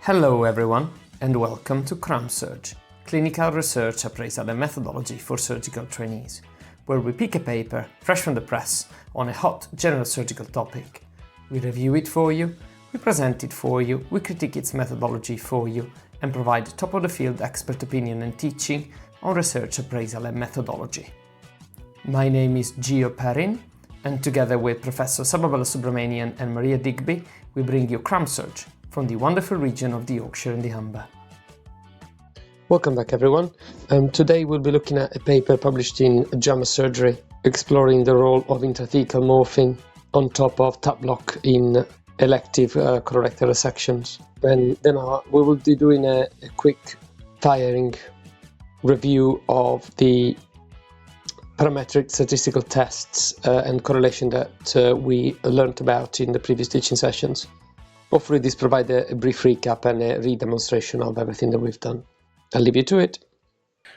Hello everyone, and welcome to CRAMSURG, Clinical Research Appraisal and Methodology for Surgical Trainees, where we pick a paper fresh from the press on a hot general surgical topic. We review it for you, we present it for you, we critique its methodology for you, and provide top-of-the-field expert opinion and teaching on research appraisal and methodology. My name is Gio Perrin, and together with Professor Sababala Subramanian and Maria Digby, we bring you CRAMSURG from the wonderful region of the Yorkshire and the Humber. Welcome back everyone. Today we'll be looking at a paper published in JAMAsurg exploring the role of intrathecal morphine on top of tap block in elective colorectal resections. And then we will be doing a quick firing review of the parametric statistical tests and correlation that we learned about in the previous teaching sessions. Hopefully this provides a brief recap and a re-demonstration of everything that we've done. I'll leave you to it.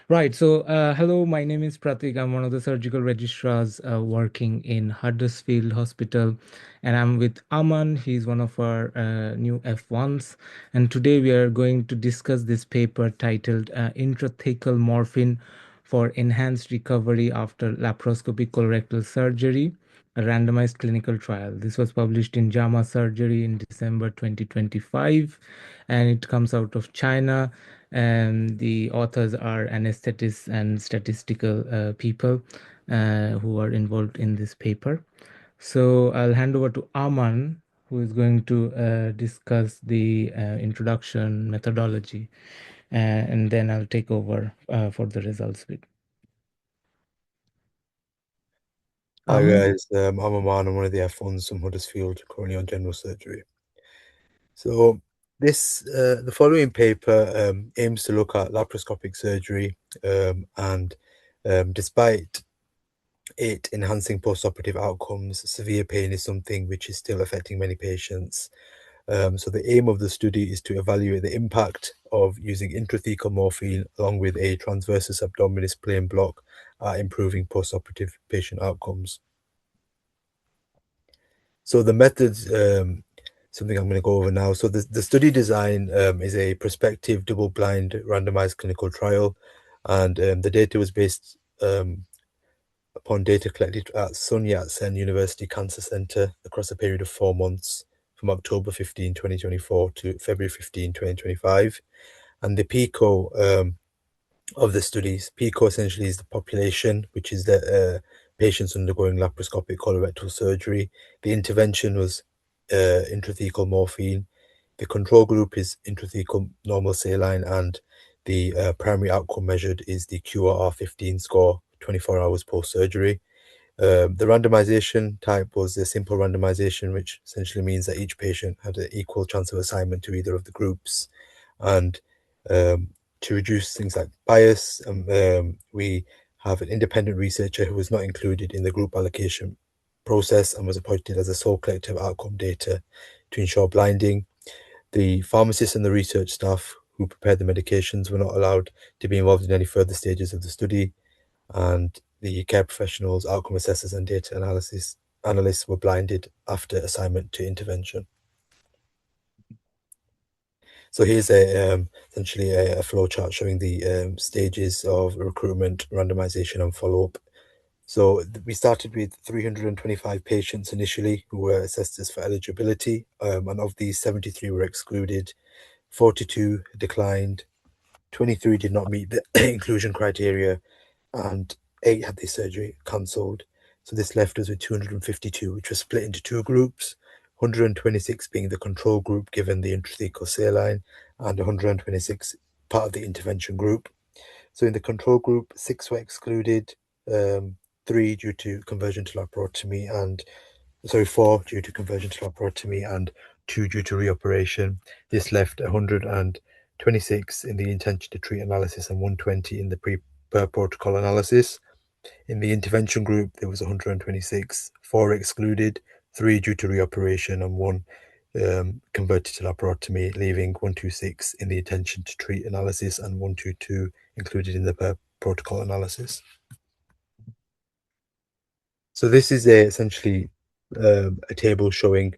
Right. So, hello, my name is Pratik. I'm one of the surgical registrars working in Huddersfield Hospital. And I'm with Aman. He's one of our new F1s. And today we are going to discuss this paper titled Intrathecal Morphine for Enhanced Recovery After Laparoscopic Colorectal Surgery, a randomized clinical trial. This was published in JAMAsurg in December 2025, and it comes out of China. And the authors are anesthetists and statistical people who are involved in this paper. So I'll hand over to Aman, who is going to discuss the introduction methodology, and then I'll take over for the results bit. Hi guys, I'm Aman. I'm one of the F1s from Huddersfield, currently on general surgery. So the following paper aims to look at laparoscopic surgery and despite it enhancing postoperative outcomes, severe pain is something which is still affecting many patients. So the aim of the study is to evaluate the impact of using intrathecal morphine along with a transversus abdominis plane block at improving postoperative patient outcomes. So the methods, something I'm going to go over now. So the study design is a prospective double-blind randomized clinical trial, and the data was based upon data collected at Sun Yat-sen University Cancer Center across a period of 4 months from October 15, 2024 to February 15, 2025. And the PICO of the studies, PICO essentially is the population, which is the patients undergoing laparoscopic colorectal surgery. The intervention was intrathecal morphine. The control group is intrathecal normal saline, and the primary outcome measured is the QRR15 score 24 hours post-surgery. The randomization type was a simple randomization, which essentially means that each patient had an equal chance of assignment to either of the groups. And to reduce things like bias, we have an independent researcher who was not included in the group allocation process and was appointed as a sole collector of outcome data to ensure blinding. The pharmacists and the research staff who prepared the medications were not allowed to be involved in any further stages of the study, and the care professionals, outcome assessors, and data analysts were blinded after assignment to intervention. So here's essentially a flow chart showing the stages of recruitment, randomization, and follow-up. So we started with 325 patients initially who were assessed as for eligibility, and of these 73 were excluded, 42 declined, 23 did not meet the inclusion criteria, and 8 had their surgery cancelled. So this left us with 252, which was split into 2 groups, 126 being the control group given the intrathecal saline, and 126 part of the intervention group. So in the control group, 6 were excluded, 3 due to conversion to laparotomy, and 4 due to conversion to laparotomy, and 2 due to reoperation. This left 126 in the intention to treat analysis and 120 in the per-protocol analysis. In the intervention group, there was 126, 4 excluded, 3 due to reoperation, and 1 converted to laparotomy, leaving 126 in the intention to treat analysis and 122 included in the per-protocol analysis. So this is essentially a table showing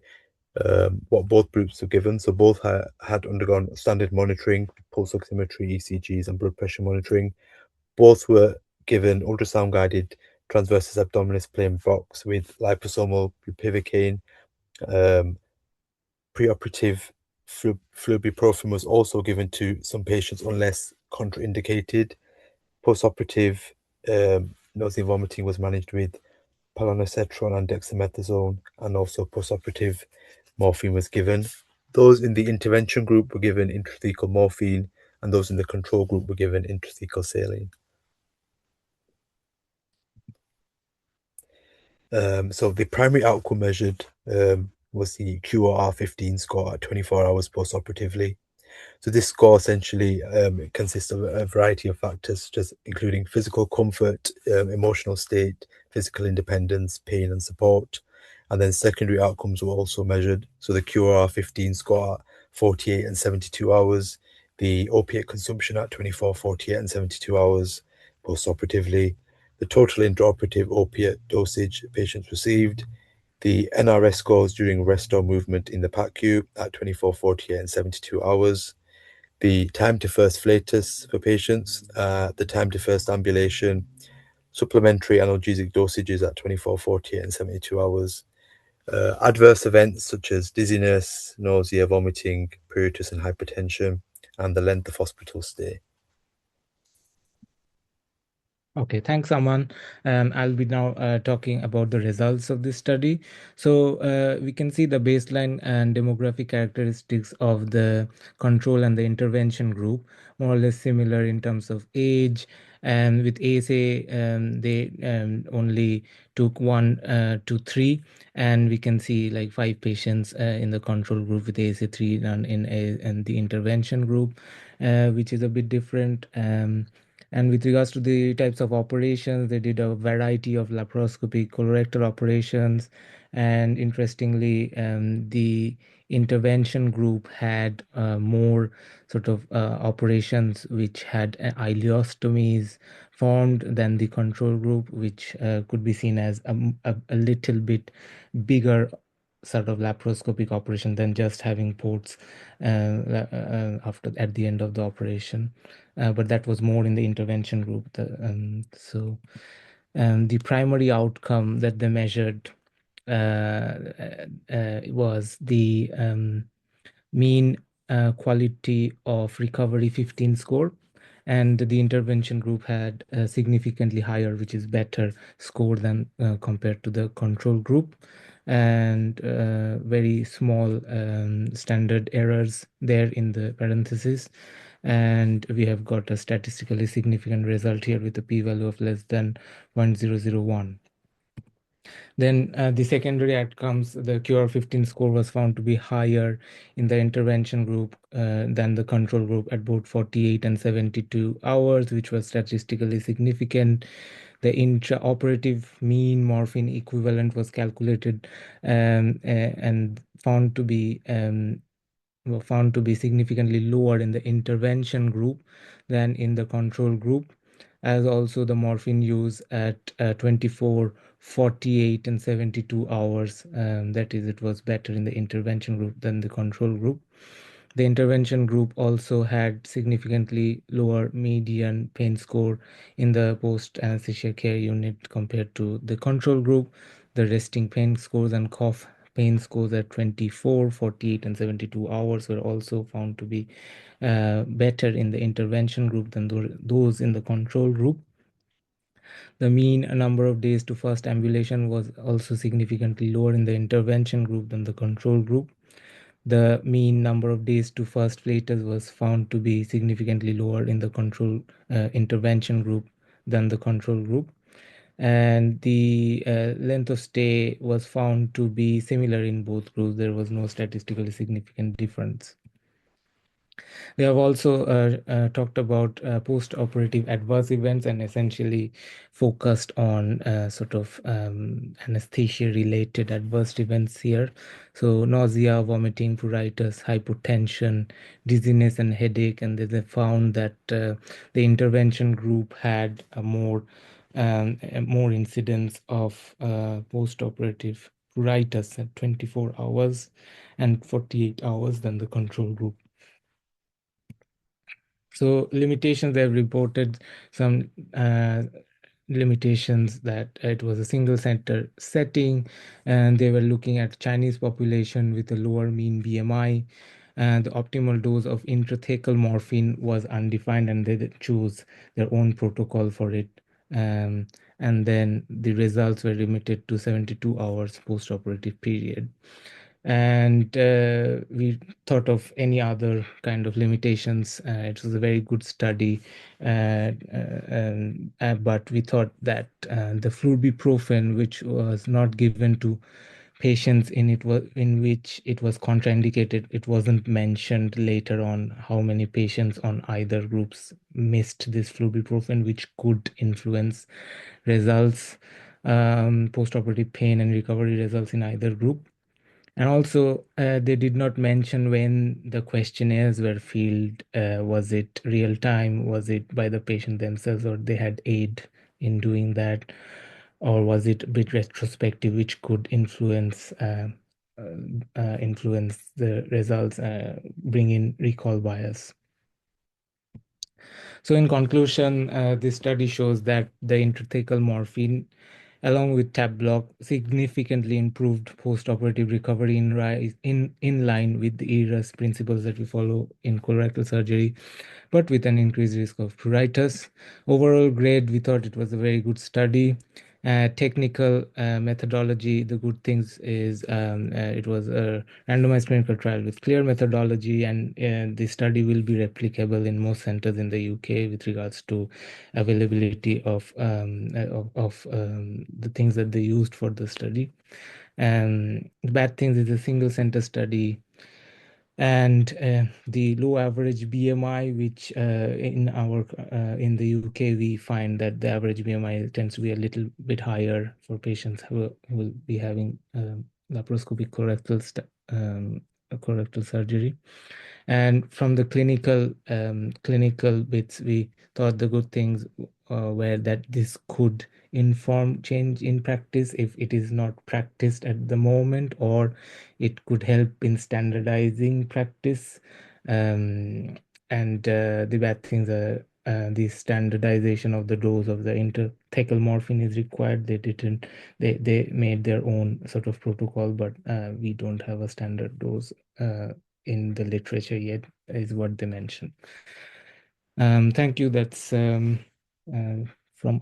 what both groups were given. So both had undergone standard monitoring, pulse oximetry, ECGs, and blood pressure monitoring. Both were given ultrasound-guided transversus abdominis plain box with liposomal bupivacaine. Preoperative flurbiprofen was also given to some patients unless contraindicated. Postoperative nausea and vomiting was managed with palonosetron and dexamethasone, and also postoperative morphine was given. Those in the intervention group were given intrathecal morphine, and those in the control group were given intrathecal saline. So the primary outcome measured was the QOR-15 score at 24 hours postoperatively. So this score essentially consists of a variety of factors, such as including physical comfort, emotional state, physical independence, pain, and support. And then secondary outcomes were also measured. So the QOR-15 score at 48 and 72 hours, the opiate consumption at 24, 48, and 72 hours postoperatively, the total intraoperative opiate dosage patients received, the NRS scores during rest or movement in the PACU at 24, 48, and 72 hours, the time to first flatus for patients, the time to first ambulation, supplementary analgesic dosages at 24, 48, and 72 hours, adverse events such as dizziness, nausea, vomiting, pruritus, and hypertension, and the length of hospital stay. Okay, thanks, Aman. I'll be now talking about the results of this study. So we can see the baseline and demographic characteristics of the control and the intervention group, more or less similar in terms of age. And with ASA, they only took 1 to 3, and we can see like 5 patients in the control group with ASA 3 and in the intervention group, which is a bit different. And with regards to the types of operations, they did a variety of laparoscopic colorectal operations. And interestingly, the intervention group had more sort of operations which had ileostomies formed than the control group, which could be seen as a little bit bigger sort of laparoscopic operation than just having ports after at the end of the operation. But that was more in the intervention group. The primary outcome that they measured was the mean quality of recovery 15 score, and the intervention group had a significantly higher, which is better score than compared to the control group, and very small standard errors there in the parentheses. And we have got a statistically significant result here with a p-value of less than 0.001. Then the secondary outcomes, the QR15 score was found to be higher in the intervention group than the control group at both 48 and 72 hours, which was statistically significant. The intraoperative mean morphine equivalent was calculated and found to be significantly lower in the intervention group than in the control group, as also the morphine use at 24, 48, and 72 hours. That is, it was better in the intervention group than the control group. The intervention group also had significantly lower median pain score in the post-anesthesia care unit compared to the control group. The resting pain scores and cough pain scores at 24, 48, and 72 hours were also found to be better in the intervention group than those in the control group. The mean number of days to first ambulation was also significantly lower in the intervention group than the control group. The mean number of days to first flatus was found to be significantly lower in the control intervention group than the control group. And the length of stay was found to be similar in both groups. There was no statistically significant difference. They have also talked about post-operative adverse events and essentially focused on sort of anesthesia-related adverse events here. So nausea, vomiting, pruritus, hypotension, dizziness, and headache. And they found that the intervention group had more incidence of post-operative pruritus at 24 hours and 48 hours than the control group. So limitations, they've reported some limitations that it was a single center setting, and they were looking at Chinese population with a lower mean BMI, and the optimal dose of intrathecal morphine was undefined, and they chose their own protocol for it. And then the results were limited to 72 hours post-operative period. And we thought of any other kind of limitations. It was a very good study, but we thought that the flurbiprofen, which was not given to patients in which it was contraindicated, it wasn't mentioned later on how many patients on either groups missed this flurbiprofen, which could influence results, post-operative pain and recovery results in either group. And also, they did not mention when the questionnaires were filled. Was it real time? Was it by the patient themselves, or they had aid in doing that? Or was it a bit retrospective, which could influence the results, bring in recall bias? So in conclusion, this study shows that the intrathecal morphine, along with tab block, significantly improved post-operative recovery in line with the ERAS principles that we follow in colorectal surgery, but with an increased risk of pruritus. Overall grade, we thought it was a very good study. Technical methodology, the good things is it was a randomized clinical trial with clear methodology, and the study will be replicable in most centers in the UK with regards to availability of the things that they used for the study. The bad things is a single center study, and the low average BMI, which in the UK we find that the average BMI tends to be a little bit higher for patients who will be having laparoscopic colorectal surgery. And from the clinical bits, we thought the good things were that this could inform change in practice if it is not practiced at the moment, or it could help in standardizing practice. And the bad things are the standardization of the dose of the intrathecal morphine is required. They made their own sort of protocol, but we don't have a standard dose in the literature yet, is what they mentioned. Thank you. That's from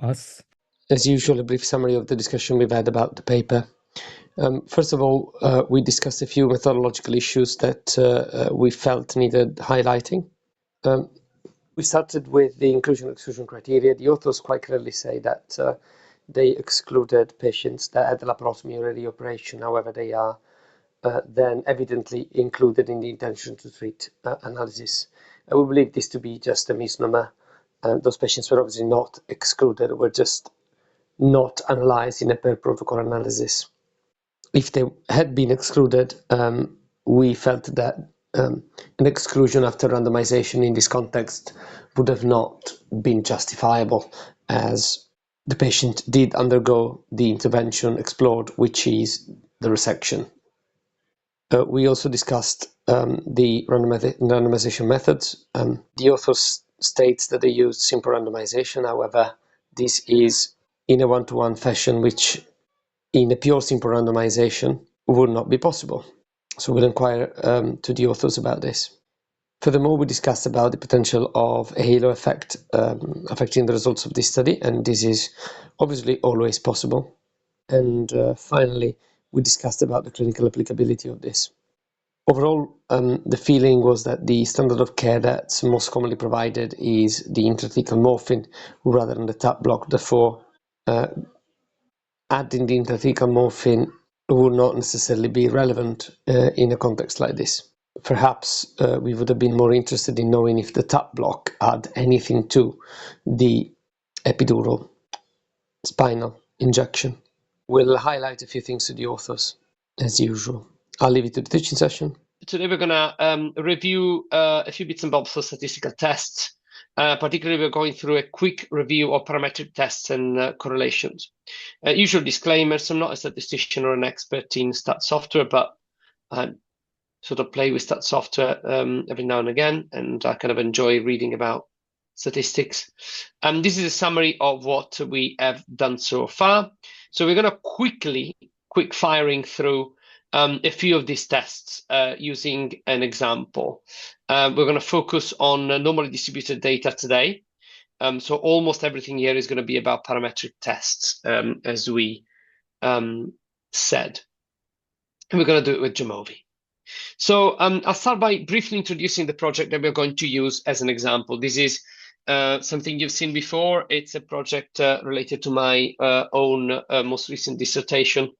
us. As usual, a brief summary of the discussion we've had about the paper. First of all, we discussed a few methodological issues that we felt needed highlighting. We started with the inclusion-exclusion criteria. The authors quite clearly say that they excluded patients that had the laparotomy or reoperation. However, they are then evidently included in the intention to treat analysis. We believe this to be just a misnomer. Those patients were obviously not excluded, were just not analyzed in a per protocol analysis. If they had been excluded, we felt that an exclusion after randomization in this context would have not been justifiable, as the patient did undergo the intervention explored, which is the resection. We also discussed the randomization methods. The authors states that they used simple randomization. However, this is in a one-to-one fashion, which in a pure simple randomization would not be possible. So we'll inquire to the authors about this. Furthermore, we discussed about the potential of a halo effect affecting the results of this study, and this is obviously always possible. And finally, we discussed about the clinical applicability of this. Overall, the feeling was that the standard of care that's most commonly provided is the intrathecal morphine rather than the tap block. Therefore, adding the intrathecal morphine would not necessarily be relevant in a context like this. Perhaps we would have been more interested in knowing if the tap block had anything to the epidural spinal injection. We'll highlight a few things to the authors, as usual. I'll leave it to the teaching session. Today we're going to review a few bits and bobs for statistical tests Particularly, we're going through a quick review of parametric tests and correlations. Usual disclaimers, I'm not a statistician or an expert in stat software, but I sort of play with stat software every now and again, and I kind of enjoy reading about statistics. This is a summary of what we have done so far. So we're going to quick firing through a few of these tests using an example. We're going to focus on normally distributed data today. So almost everything here is going to be about parametric tests, as we said. And we're going to do it with Jamovi. So I'll start by briefly introducing the project that we're going to use as an example. This is something you've seen before. It's a project related to my own most recent dissertation.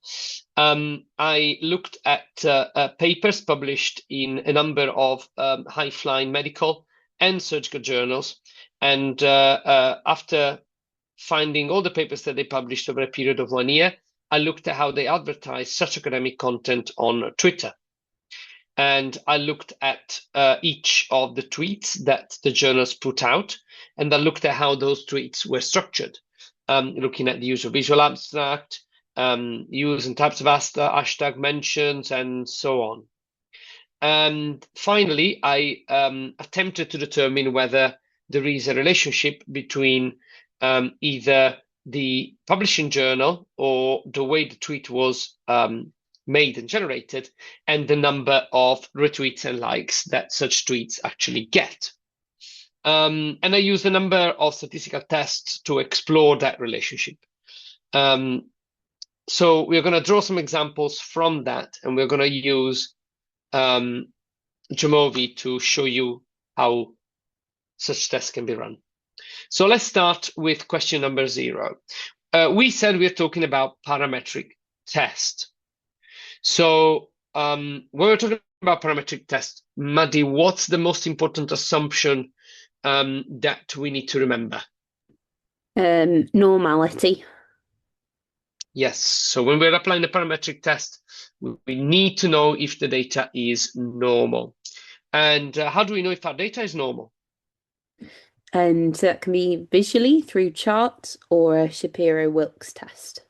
I looked at papers published in a number of high-flying medical and surgical journals. And after finding all the papers that they published over a period of 1 year, I looked at how they advertise such academic content on Twitter. And I looked at each of the tweets that the journals put out, and I looked at how those tweets were structured, looking at the use of visual abstract, use and types of hashtag mentions, and so on. And finally, I attempted to determine whether there is a relationship between either the publishing journal or the way the tweet was made and generated, and the number of retweets and likes that such tweets actually get. And I used a number of statistical tests to explore that relationship. So we're going to draw some examples from that, and we're going to use Jamovi to show you how such tests can be run. So let's start with question number 0. We said we're talking about parametric tests. So when we're talking about parametric tests, Maddie, what's the most important assumption that we need to remember? Normality. Yes. So when we're applying the parametric test, we need to know if the data is normal. And how do we know if our data is normal? And that can be visually through charts or a Shapiro-Wilks test.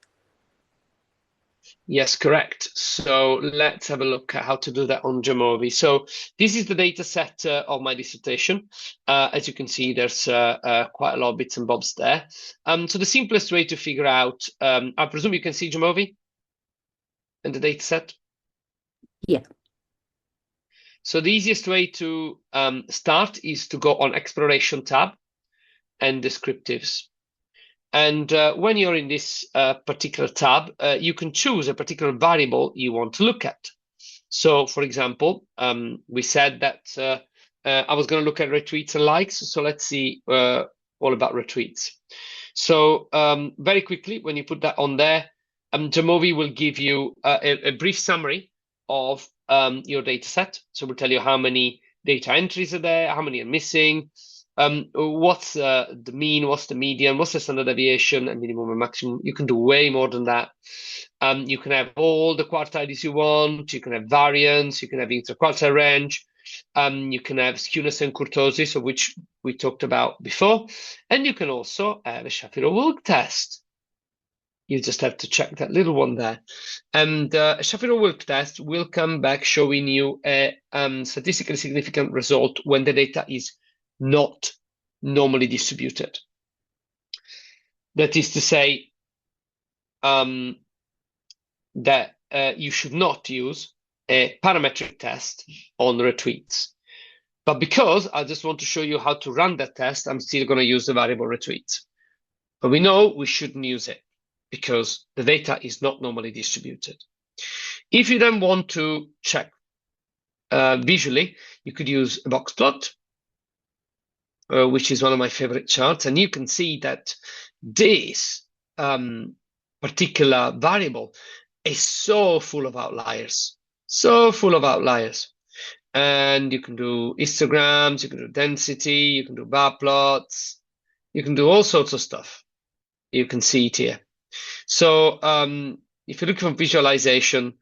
Yes, correct. So let's have a look at how to do that on Jamovi. So this is the data set of my dissertation. As you can see, there's quite a lot of bits and bobs there. So the simplest way to figure out, I presume you can see Jamovi and the data set? Yeah. So the easiest way to start is to go on Exploration tab and Descriptives. And when you're in this particular tab, you can choose a particular variable you want to look at. So, for example, we said that I was going to look at retweets and likes. So let's see all about retweets. So very quickly, when you put that on there, Jamovi will give you a brief summary of your data set. So we'll tell you how many data entries are there, how many are missing, what's the mean, what's the median, what's the standard deviation, and minimum and maximum. You can do way more than that. You can have all the quartiles you want, you can have variance, you can have interquartile range, you can have skewness and kurtosis, of which we talked about before, and you can also have a Shapiro-Wilks test. You just have to check that little one there. And a Shapiro-Wilks test will come back showing you a statistically significant result when the data is not normally distributed. That is to say that you should not use a parametric test on retweets. But because I just want to show you how to run that test, I'm still going to use the variable retweets. But we know we shouldn't use it because the data is not normally distributed. If you then want to check visually, you could use a box plot, which is one of my favorite charts. And you can see that this particular variable is so full of outliers, And you can do histograms, you can do density, you can do bar plots, you can do all sorts of stuff. You can see it here. So if you look for visualization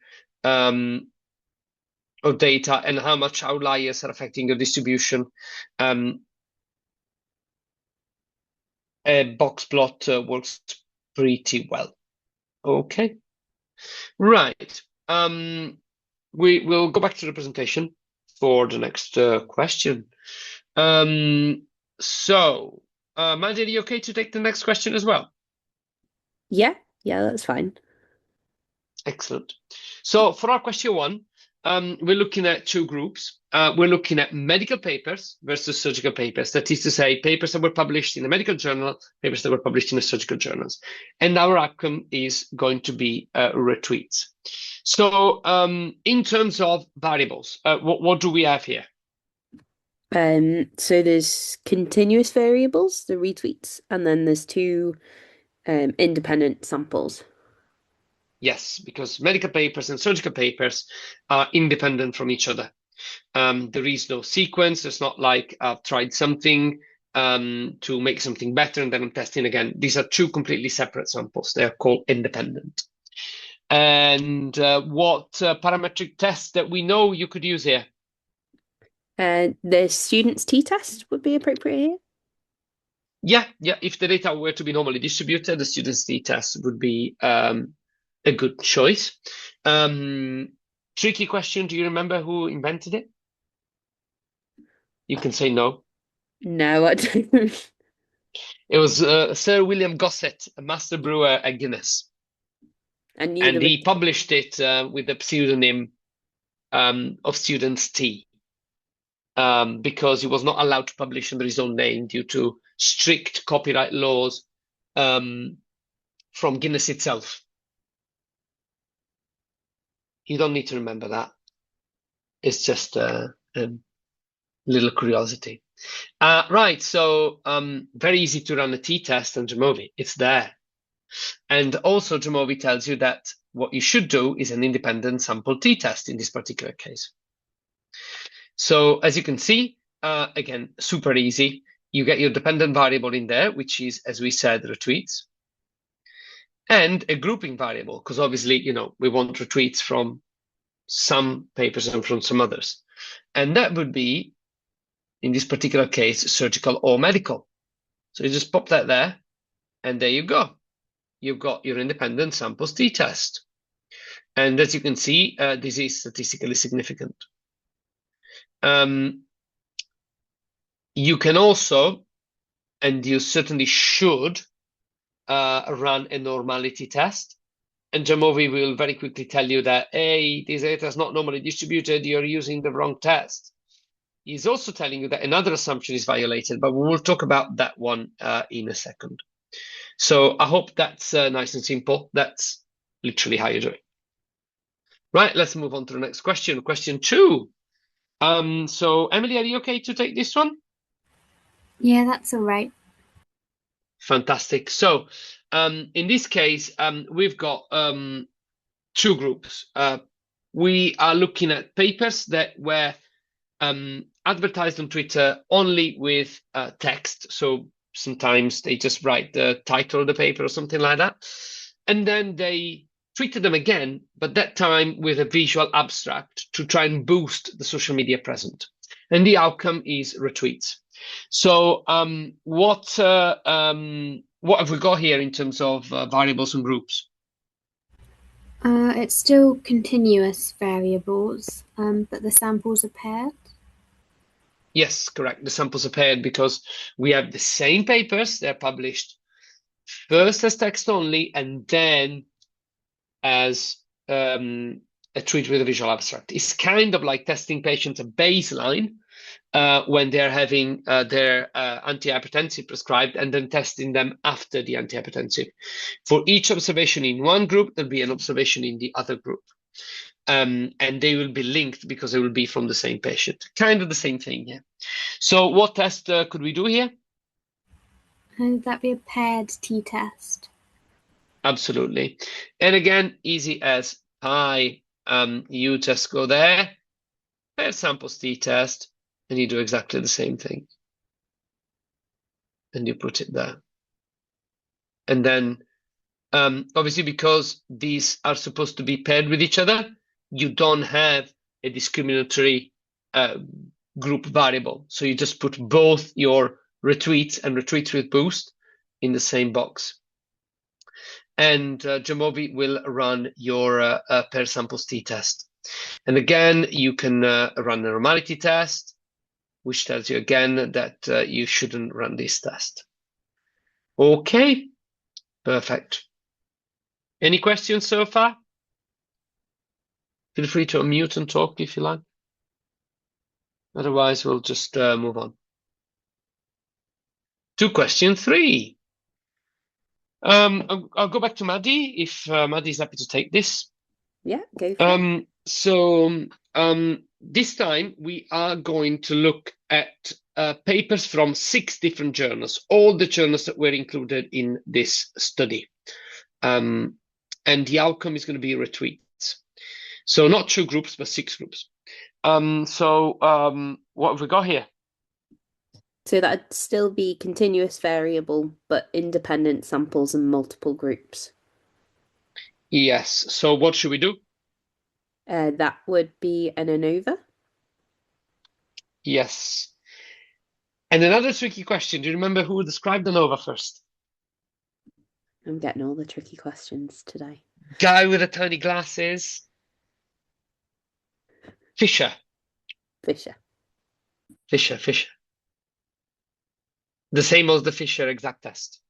of data and how much outliers are affecting your distribution, a box plot works pretty well. Okay, right. We will go back to the presentation for the next question. So, Mandy, are you okay to take the next question as well? Yeah, that's fine. Excellent. So for our question one, we're looking at two groups. We're looking at medical papers versus surgical papers. That is to say, papers that were published in a medical journal, papers that were published in a surgical journals. And our outcome is going to be retweets. So in terms of variables, what do we have here? So there's continuous variables, the retweets, and then there's two independent samples. Yes, because medical papers and surgical papers are independent from each other. There is no sequence. It's not like I've tried something to make something better and then I'm testing again. These are two completely separate samples. They're called independent. And what parametric test that we know you could use here? The student's t-test would be appropriate here. Yeah. If the data were to be normally distributed, the student's t-test would be a good choice. Tricky question. Do you remember who invented it? You can say no. No, I don't. It was Sir William Gossett, a master brewer at Guinness. And he published it with the pseudonym of Student's Tea because he was not allowed to publish under his own name due to strict copyright laws from Guinness itself. You don't need to remember that. It's just a little curiosity. Right, so very easy to run a t-test on Jamovi. It's there. And also Jamovi tells you that what you should do is an independent sample t-test in this particular case. So as you can see, again, super easy. You get your dependent variable in there, which is, as we said, retweets. And a grouping variable, because obviously, we want retweets from some papers and from some others. And that would be, in this particular case, surgical or medical. So you just pop that there, and there you go. You've got your independent samples t-test. And as you can see, this is statistically significant. You can also, and you certainly should, run a normality test. And Jamovi will very quickly tell you that, hey, this data is not normally distributed, you're using the wrong test. He's also telling you that another assumption is violated, but we will talk about that one in a second. So I hope that's nice and simple. That's literally how you do it. Right, let's move on to the next question. Question 2. So Emily, are you okay to take this one? Yeah, that's all right. Fantastic. So in this case, we've got two groups. We are looking at papers that were advertised on Twitter only with text. So sometimes they just write the title of the paper or something like that. And then they tweeted them again, but that time with a visual abstract to try and boost the social media presence. And the outcome is retweets. So what have we got here in terms of variables and groups? It's still continuous variables, but the samples are paired. Yes, correct. The samples are paired because we have the same papers. They're published first as text only and then as a tweet with a visual abstract. It's kind of like testing patients a baseline when they're having their antihypertensive prescribed and then testing them after the antihypertensive. For each observation in one group, there'll be an observation in the other group. And they will be linked because they will be from the same patient. Kind of the same thing, yeah. So what test could we do here? Would that be a paired t-test? Absolutely. And again, easy as pie. You just go there, paired samples t-test, and you do exactly the same thing. And you put it there. And then, obviously, because these are supposed to be paired with each other, you don't have a discriminatory group variable. So you just put both your retweets and retweets with boost in the same box. And Jamovi will run your per samples t-test. And again, you can run a normality test, which tells you again that you shouldn't run this test. Okay, perfect. Any questions so far? Feel free to unmute and talk if you like. Otherwise, we'll just move on. To question 3. I'll go back to Maddie if Maddie's happy to take this. Yeah, go for it. This time we are going to look at papers from 6 different journals, all the journals that were included in this study. And the outcome is going to be retweets. So not 2 groups, but 6 groups. What have we got here? So that'd still be continuous variable, but independent samples and multiple groups. Yes. So what should we do? That would be an ANOVA. Yes. And another tricky question. Do you remember who described ANOVA first? I'm getting all the tricky questions today. Guy with the tiny glasses. Fisher. Fisher. The same as the Fisher exact test.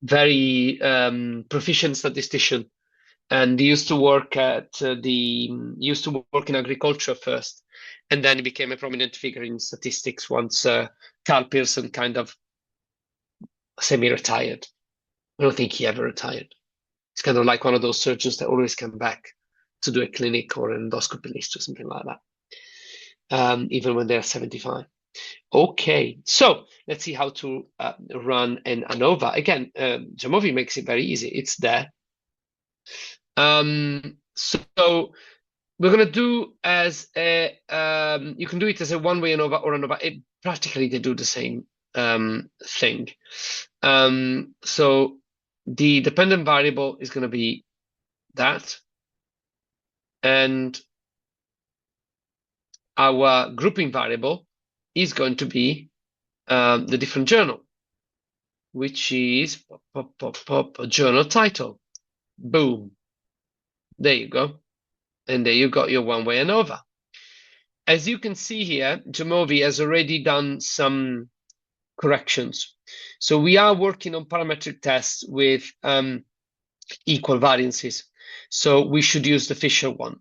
Very proficient statistician, and he used to work in agriculture first, and then he became a prominent figure in statistics once Carl Pearson kind of semi-retired. I don't think he ever retired. It's kind of like one of those surgeons that always come back to do a clinic or an endoscopy list or something like that, even when they're 75. Okay, so let's see how to run an ANOVA. Again, Jamovi makes it very easy. It's there. So we're going to do as a, you can do it as a one-way ANOVA or ANOVA. Practically, they do the same thing. So the dependent variable is going to be that. And our grouping variable is going to be the different journal, which is a journal title. Boom. There you go. And there you got your one-way ANOVA. As you can see here, Jamovi has already done some corrections. So we are working on parametric tests with equal variances. So we should use the Fisher one,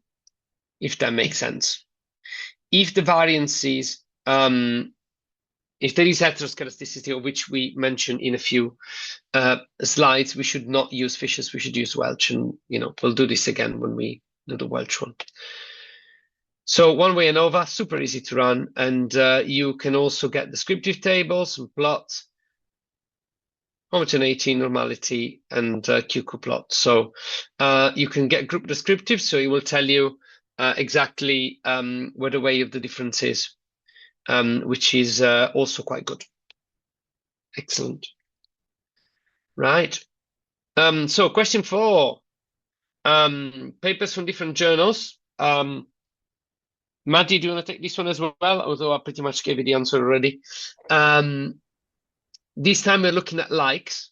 if that makes sense. If the variances, if there is heteroscedasticity, of which we mentioned in a few slides, we should not use Fisher's, we should use Welch. And, we'll do this again when we do the Welch one. So one-way ANOVA, super easy to run. And you can also get descriptive tables and plots, homogeneity, normality, and QQ plot. So you can get group descriptive, so it will tell you exactly where the way of the difference is, which is also quite good. Excellent. Right. So question 4. Papers from different journals. Maddie, do you want to take this one as well? Although I pretty much gave you the answer already. This time we're looking at likes,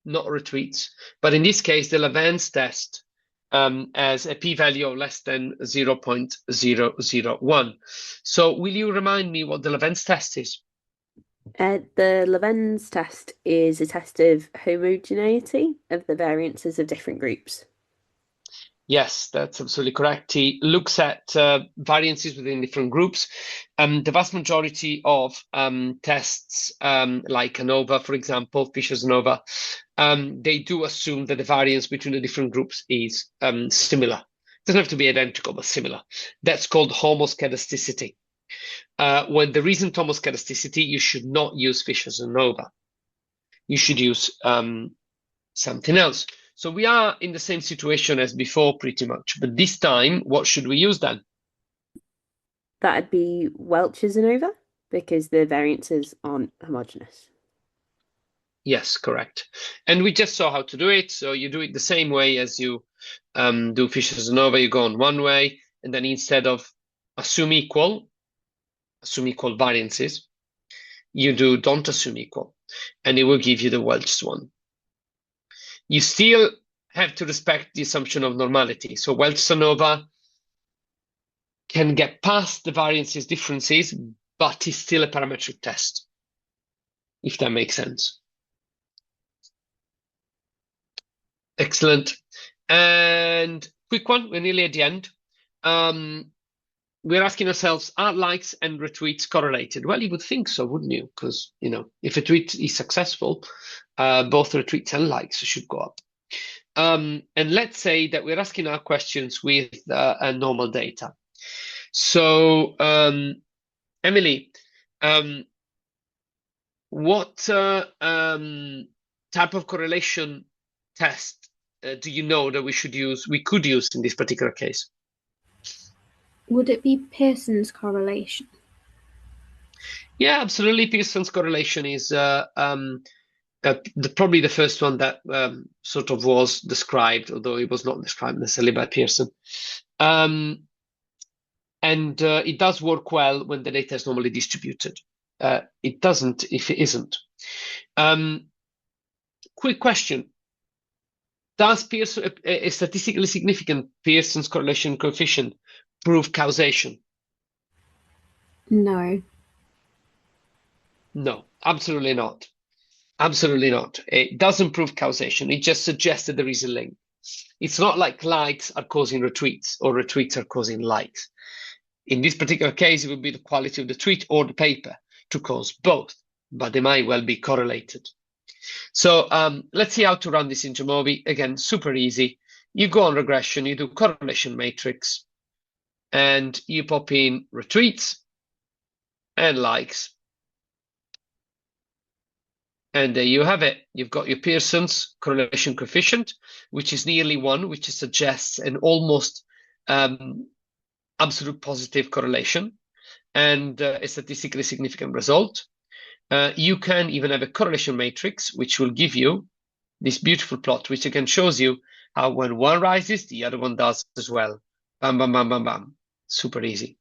not retweets. But in this case, the Leven's test as a p-value of less than 0.001. So will you remind me what the Leven's test is? The Leven's test is a test of homogeneity of the variances of different groups. Yes, that's absolutely correct. He looks at variances within different groups. The vast majority of tests, like ANOVA, for example, Fisher's ANOVA, they do assume that the variance between the different groups is similar. It doesn't have to be identical, but similar. That's called homoscedasticity. When there isn't homoscedasticity, you should not use Fisher's ANOVA. You should use something else. So we are in the same situation as before, pretty much. But this time, what should we use then? That'd be Welch's ANOVA, because the variances aren't homogeneous. Yes, correct. And we just saw how to do it. So you do it the same way as you do Fisher's ANOVA. You go on one way, and then instead of assume equal variances, you do don't assume equal. and it will give you the Welch's one. You still have to respect the assumption of normality. So Welch's ANOVA can get past the variances differences, but is still a parametric test, if that makes sense. Excellent. And quick one, we're nearly at the end. We're asking ourselves, are likes and retweets correlated? Well, you would think so, wouldn't you? Because, if a tweet is successful, both retweets and likes should go up. And let's say that we're asking our questions with normal data. So, Emily, what type of correlation test do you know that we could use in this particular case? Would it be Pearson's correlation? Yeah, absolutely. Pearson's correlation is probably the first one that sort of was described, although it was not described necessarily by Pearson. And it does work well when the data is normally distributed. It doesn't if it isn't. Quick question. Does a statistically significant Pearson's correlation coefficient prove causation? No. No, absolutely not. Absolutely not. It doesn't prove causation. It just suggests that there is a link. It's not like likes are causing retweets or retweets are causing likes. In this particular case, it would be the quality of the tweet or the paper to cause both, but they might well be correlated. So let's see how to run this in Jamovi. Again, super easy. You go on regression, you do correlation matrix, and you pop in retweets and likes. And there you have it. You've got your Pearson's correlation coefficient, which is nearly 1, which suggests an almost absolute positive correlation and a statistically significant result. You can even have a correlation matrix, which will give you this beautiful plot, which again shows you how when one rises, the other one does as well. Bam, bam, bam, bam, bam. Super easy.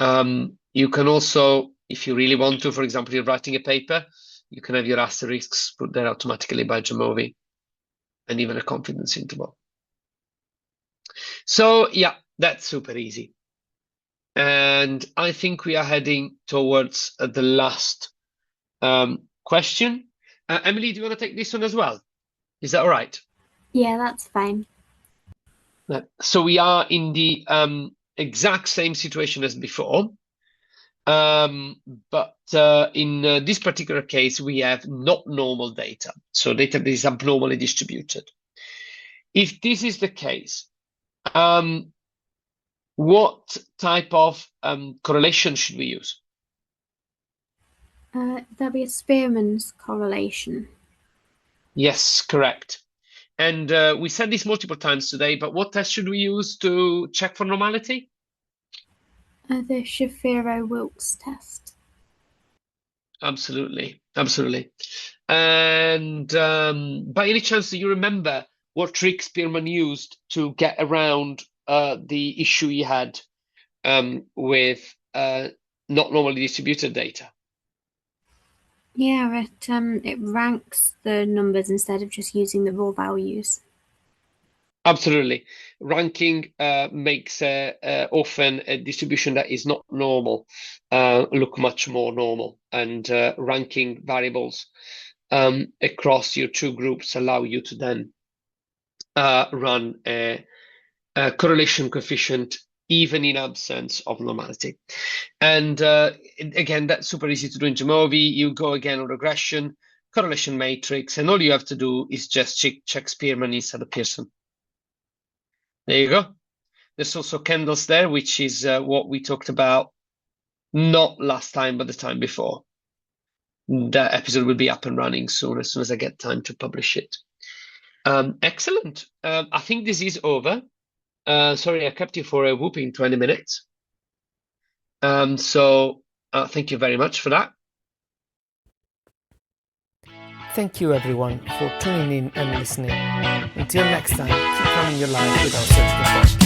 You can also, if you really want to, for example, you're writing a paper, you can have your asterisks put there automatically by Jamovi and even a confidence interval. So yeah, that's super easy. And I think we are heading towards the last question. Emily, do you want to take this one as well? Is that all right? Yeah, that's fine. So we are in the exact same situation as before. But in this particular case, we have not normal data. So data that is abnormally distributed. If this is the case, what type of correlation should we use? There'll be a Spearman's correlation. Yes, correct. And we said this multiple times today, but what test should we use to check for normality? The Shapiro-Wilks test. Absolutely, absolutely. And by any chance, do you remember what trick Spearman used to get around the issue he had with not normally distributed data? Yeah, it ranks the numbers instead of just using the raw values. Absolutely. Ranking makes often a distribution that is not normal look much more normal, and ranking variables across your two groups allow you to then run a correlation coefficient even in absence of normality. And again, that's super easy to do in Jamovi. You go again on regression, correlation matrix, and all you have to do is just check Spearman instead of Pearson. There you go. There's also Kendall's there, which is what we talked about, not last time, but the time before. That episode will be up and running soon, as soon as I get time to publish it. Excellent. I think this is over. Sorry, I kept you for a whooping 20 minutes. So thank you very much for that. Thank you everyone for tuning in and listening. Until next time, keep running your life with our surgical